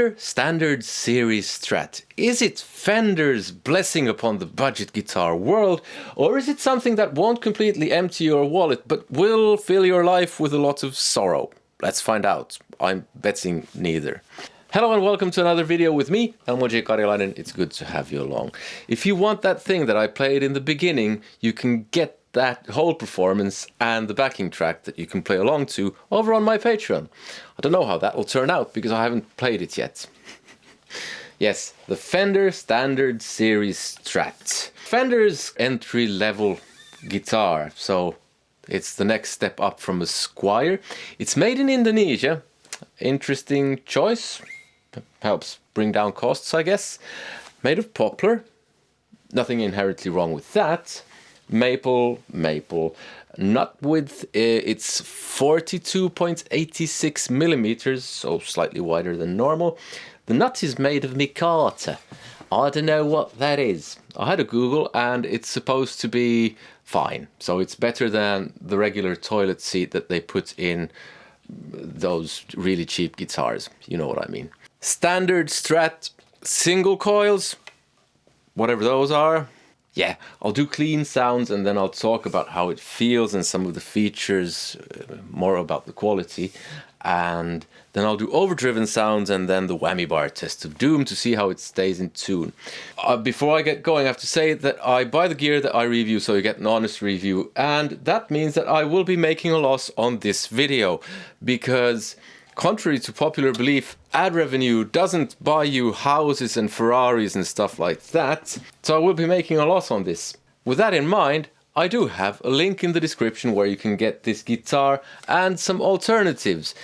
Fender Standard Series Strat. Is it Fender's blessing upon the budget guitar world, or is it something that won't completely empty your wallet but will fill your life with a lot of sorrow? Let's find out. I'm betting neither. Hello and welcome to another video with me, Elmo Karjalainen. It's good to have you along. If you want that thing that I played in the beginning, you can get that whole performance and the backing track that you can play along to over on my Patreon. I don't know how that will turn out because I haven't played it yet. Yes, the Fender Standard Series Strat. Fender's entry-level guitar, so it's the next step up from a Squire. It's made in Indonesia. Interesting choice. Helps bring down costs, I guess. Made of poplar. Nothing inherently wrong with that. Maple. Nut width, it's 42.86 millimeters, so slightly wider than normal. The nut is made of micarta. I don't know what that is. I had a Google and it's supposed to be fine. So it's better than the regular toilet seat that they put in those really cheap guitars. You know what I mean. Standard Strat single coils, whatever those are. Yeah, I'll do clean sounds and then I'll talk about how it feels and some of the features, more about the quality. And then I'll do overdriven sounds and then the whammy bar test of doom to see how it stays in tune. Before I get going, I have to say that I buy the gear that I review, so you get an honest review. And that means that I will be making a loss on this video because, contrary to popular belief, ad revenue doesn't buy you houses and Ferraris and stuff like that. So I will be making a loss on this. With that in mind, I do have a link in the description where you can get this guitar and some alternatives.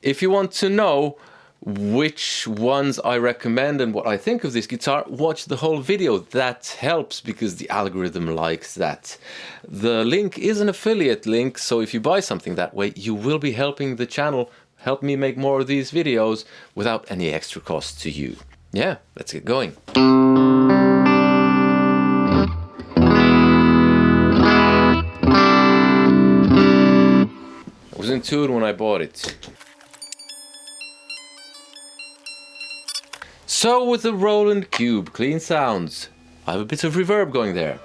If you want to know which ones I recommend and what I think of this guitar, watch the whole video. That helps because the algorithm likes that. The link is an affiliate link, so if you buy something that way, you will be helping the channel. Help me make more of these videos without any extra cost to you. Yeah, let's get going. I was in tune when I bought it. So with the Roland Cube clean sounds, I have a bit of reverb going there.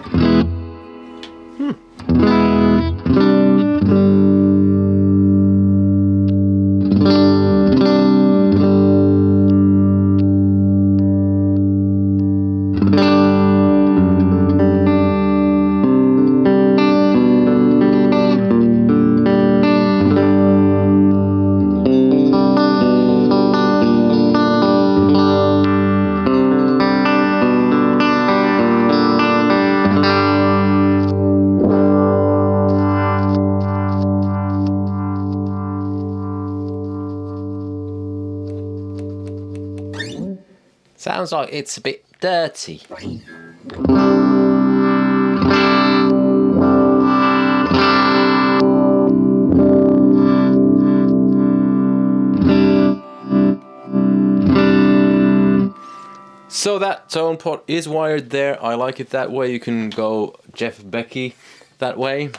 Sounds like it's a bit dirty. So that tone pot is wired there. I like it that way. You can go Jeff Becky that way.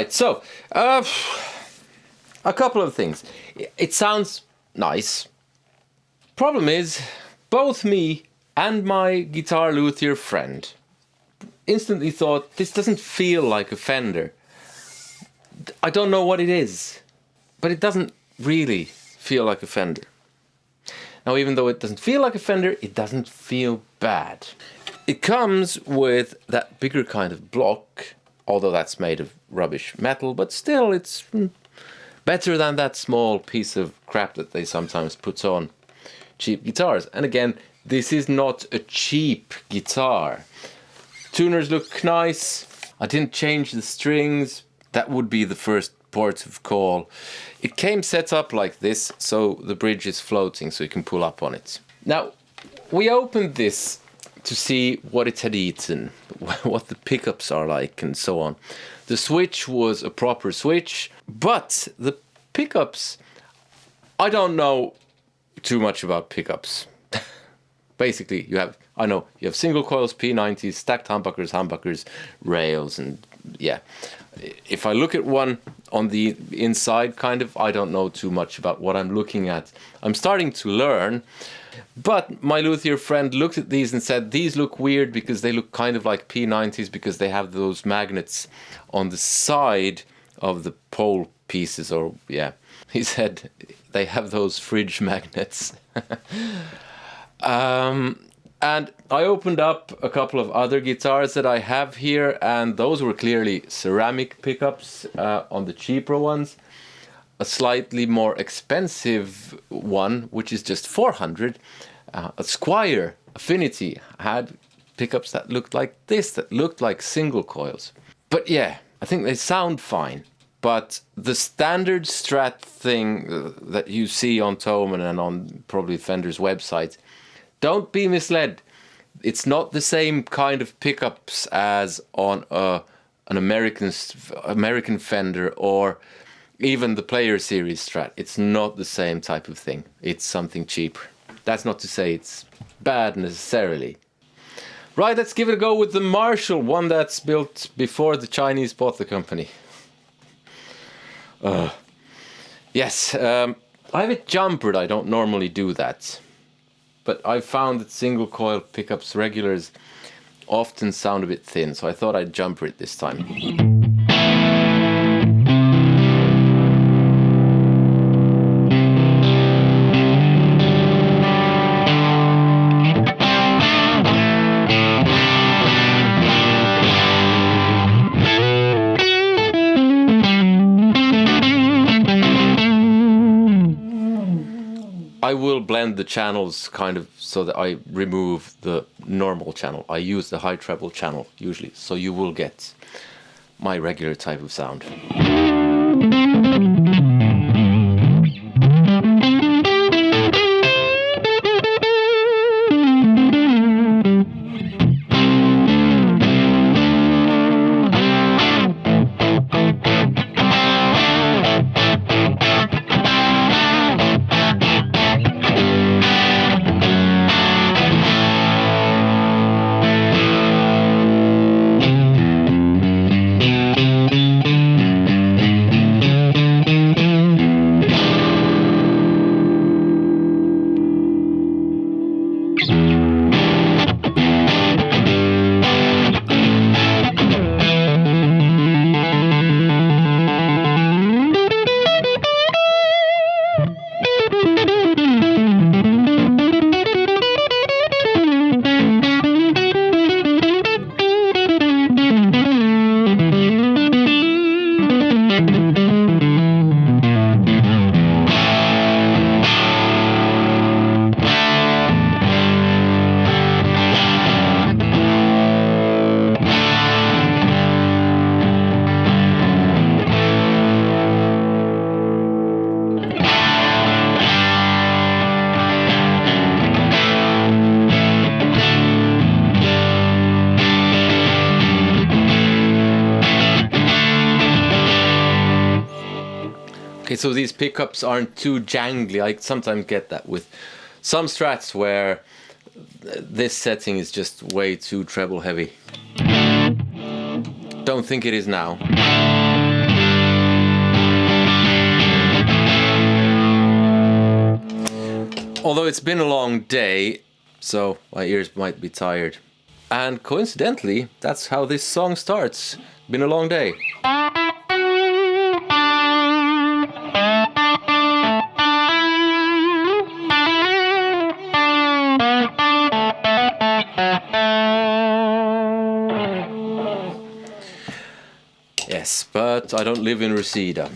Right, so a couple of things. It sounds nice. Problem is, both me and my guitar luthier friend instantly thought, this doesn't feel like a Fender. I don't know what it is, but it doesn't really feel like a Fender. Now, even though it doesn't feel like a Fender, it doesn't feel bad. It comes with that bigger kind of block, although that's made of rubbish metal, but still it's better than that small piece of crap that they sometimes put on cheap guitars. And again, this is not a cheap guitar. Tuners look nice. I didn't change the strings. That would be the first port of call. It came set up like this, so the bridge is floating, so you can pull up on it. Now, we opened this to see what it had eaten, what the pickups are like, and so on. The switch was a proper switch, but the pickups, I don't know too much about pickups. Basically, you have single coils, P90s, stacked humbuckers, rails, and yeah. If I look at one on the inside, kind of, I don't know too much about what I'm looking at. I'm starting to learn, but my luthier friend looked at these and said, these look weird because they look kind of like P90s because they have those magnets on the side of the pole pieces, or yeah, he said they have those fridge magnets. And I opened up a couple of other guitars that I have here, and those were clearly ceramic pickups on the cheaper ones. A slightly more expensive one, which is just 400, a Squier Affinity, had pickups that looked like this, that looked like single coils. But yeah, I think they sound fine. But the standard Strat thing that you see on Thomann and on probably Fender's website, don't be misled. It's not the same kind of pickups as on an American Fender or even the Player Series Strat. It's not the same type of thing. It's something cheaper. That's not to say it's bad necessarily. Right, let's give it a go with the Marshall, one that's built before the Chinese bought the company. Yes, I have it jumpered. I don't normally do that. But I found that single coil pickups regulars often sound a bit thin, so I thought I'd jumper it this time. I will blend the channels kind of so that I remove the normal channel. I use the high treble channel usually, so you will get my regular type of sound. Okay, so these pickups aren't too jangly. I sometimes get that with some Strats where this setting is just way too treble heavy. Don't think it is now. Although it's been a long day, so my ears might be tired. And coincidentally, that's how this song starts. Been a long day. Yes, but I don't live in Reseda.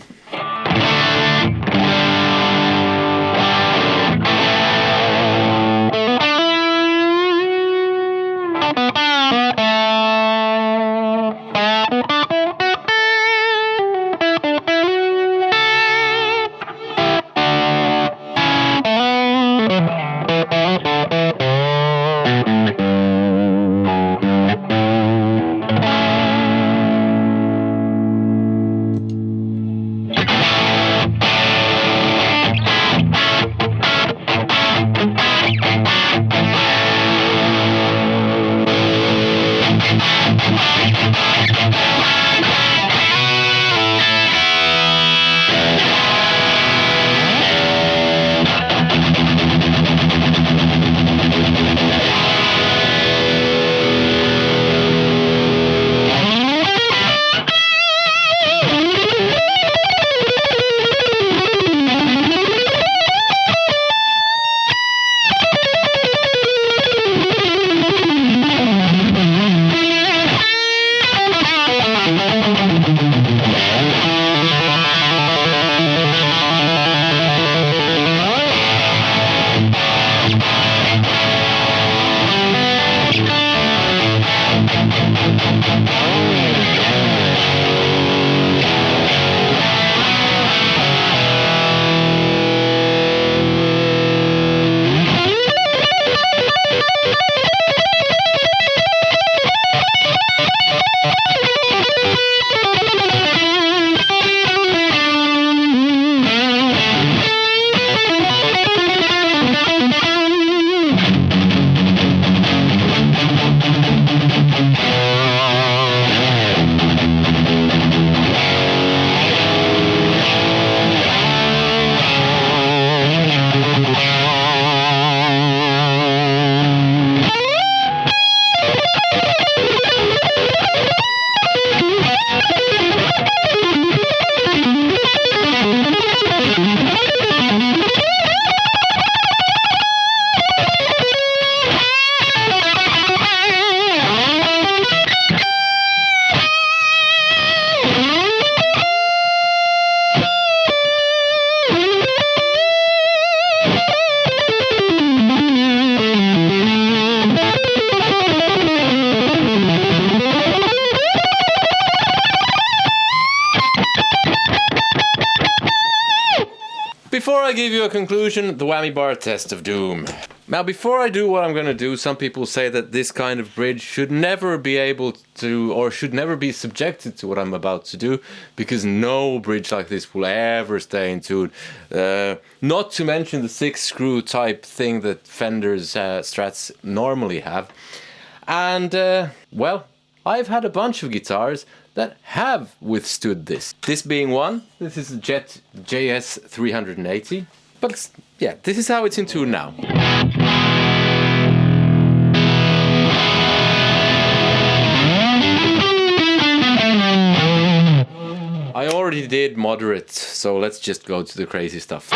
Before I give you a conclusion, the whammy bar test of doom. Now, before I do what I'm going to do, some people say that this kind of bridge should never be able to, or should never be subjected to what I'm about to do, because no bridge like this will ever stay in tune. Not to mention the 6-screw type thing that Fenders Strats normally have. And, well, I've had a bunch of guitars that have withstood this. This being one, this is a Jet JS 380. But yeah, this is how it's in tune now. I already did moderate, so let's just go to the crazy stuff.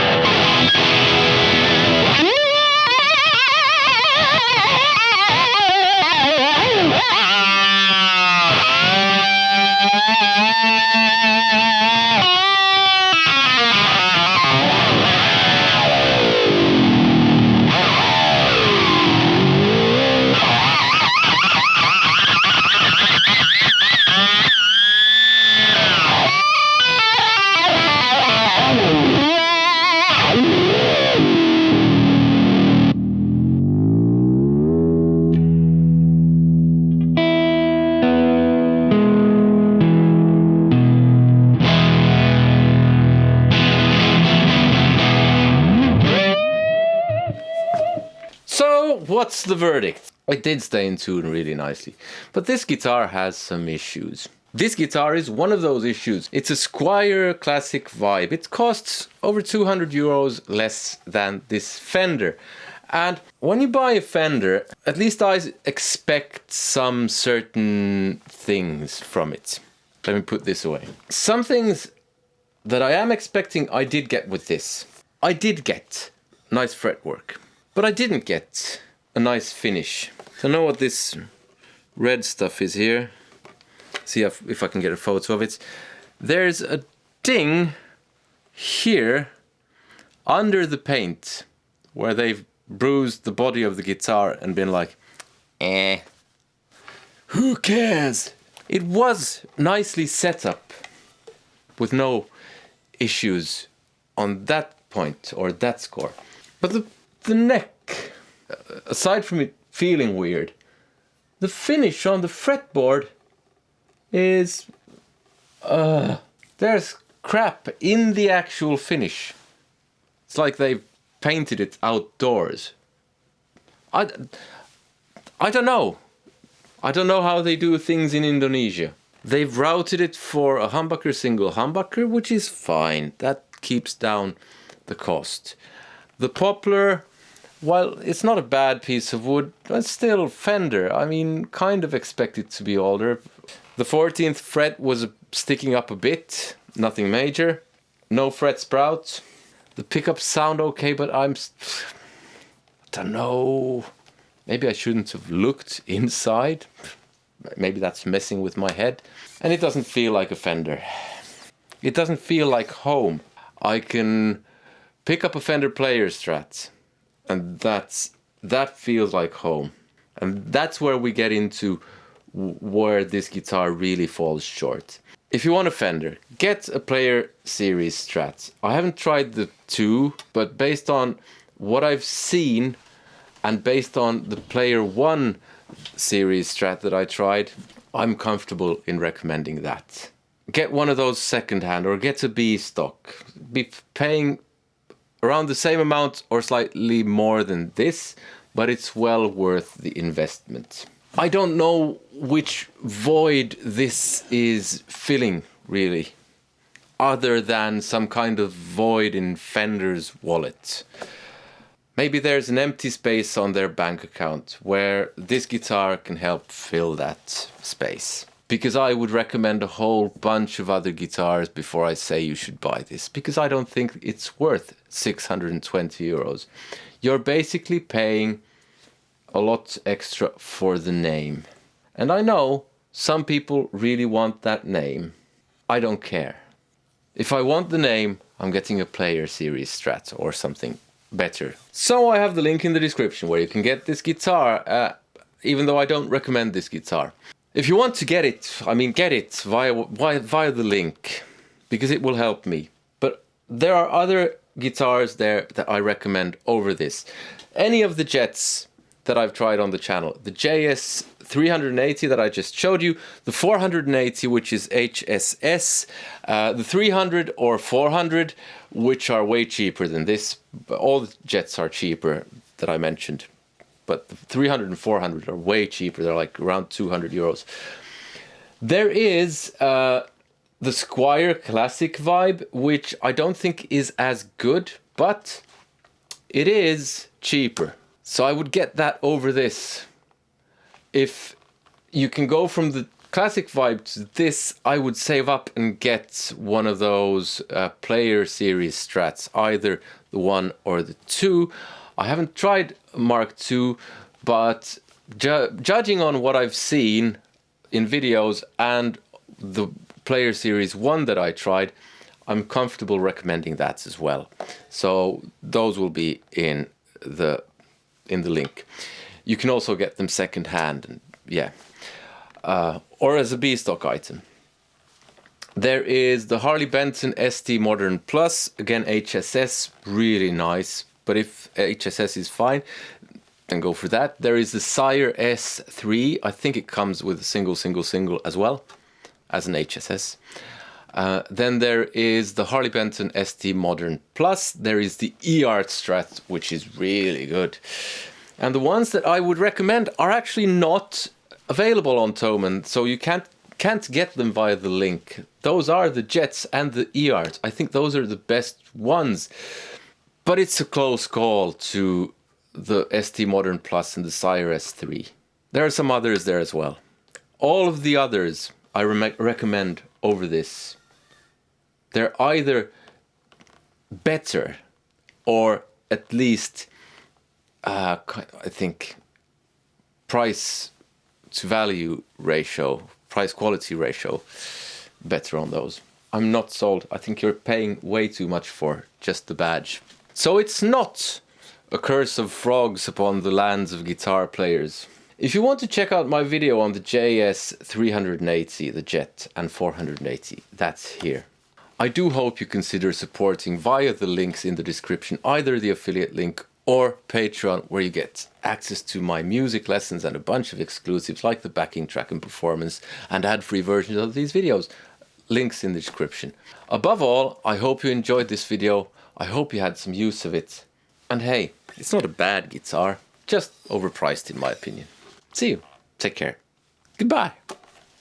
So, what's the verdict? It did stay in tune really nicely, but this guitar has some issues. This guitar is one of those issues. It's a Squier Classic Vibe. It costs over 200 euros less than this Fender. And when you buy a Fender, at least I expect some certain things from it. Let me put this away. Some things that I am expecting I did get with this. I did get nice fretwork, but I didn't get a nice finish. So I know what this red stuff is here. See if I can get a photo of it. There's a ding here under the paint where they've bruised the body of the guitar and been like, who cares? It was nicely set up with no issues on that point or that score. But the neck, aside from it feeling weird, the finish on the fretboard is there's crap in the actual finish. It's like they've painted it outdoors. I don't know. I don't know how they do things in Indonesia. They've routed it for a humbucker, single humbucker, which is fine. That keeps down the cost. The poplar, while it's not a bad piece of wood, but still Fender. I mean, kind of expect it to be older. The 14th fret was sticking up a bit, nothing major. No fret sprouts. The pickups sound okay, but I don't know. Maybe I shouldn't have looked inside. Maybe that's messing with my head. And it doesn't feel like a Fender. It doesn't feel like home. I can pick up a Fender player Strat, and that feels like home. And that's where we get into where this guitar really falls short. If you want a Fender, get a Player Series Strat. I haven't tried the 2, but based on what I've seen and based on the Player 1 Series Strat that I tried, I'm comfortable in recommending that. Get one of those secondhand or get a B stock. Be paying around the same amount or slightly more than this, but it's well worth the investment. I don't know which void this is filling, really, other than some kind of void in Fender's wallet. Maybe there's an empty space on their bank account where this guitar can help fill that space. Because I would recommend a whole bunch of other guitars before I say you should buy this, because I don't think it's worth 620 euros. You're basically paying a lot extra for the name. And I know some people really want that name. I don't care. If I want the name, I'm getting a Player Series Strat or something better. So I have the link in the description where you can get this guitar, even though I don't recommend this guitar. If you want to get it, I mean get it via the link, because it will help me. But there are other guitars there that I recommend over this. Any of the Jets that I've tried on the channel. The JS 380 that I just showed you, the 480 which is HSS, the 300 or 400 which are way cheaper than this. All the Jets are cheaper that I mentioned, but the 300 and 400 are way cheaper. They're like around 200 euros. There is the Squier Classic Vibe, which I don't think is as good, but it is cheaper. So I would get that over this. If you can go from the Classic Vibe to this, I would save up and get one of those Player Series Strats, either the 1 or the 2. I haven't tried Mark II, but judging on what I've seen in videos and the Player Series 1 that I tried, I'm comfortable recommending that as well. So those will be in the link. You can also get them second hand, and yeah, or as a B stock item. There is the Harley Benton ST Modern Plus, again HSS, really nice. But if HSS is fine, then go for that. There is the Sire S3. I think it comes with a single as well as an HSS. Then there is the Harley Benton ST Modern Plus. There is the eArt Strat, which is really good. And the ones that I would recommend are actually not available on Thomann, so you can't can't get them via the link. Those are the Jets and the ERs. I think those are the best ones. But it's a close call to the ST Modern Plus and the Sire S3. There are some others there as well. All of the others I recommend over this. They're either better or at least, I think, price to value ratio, price quality ratio, better on those. I'm not sold. I think you're paying way too much for just the badge. So it's not a curse of frogs upon the lands of guitar players. If you want to check out my video on the JS 380, the Jet, and 480, that's here. I do hope you consider supporting via the links in the description, either the affiliate link or Patreon, where you get access to my music lessons and a bunch of exclusives like the backing track and performance and ad-free versions of these videos. Links in the description. Above all, I hope you enjoyed this video. I hope you had some use of it. And hey, it's not a bad guitar, just overpriced in my opinion. See you. Take care. Goodbye.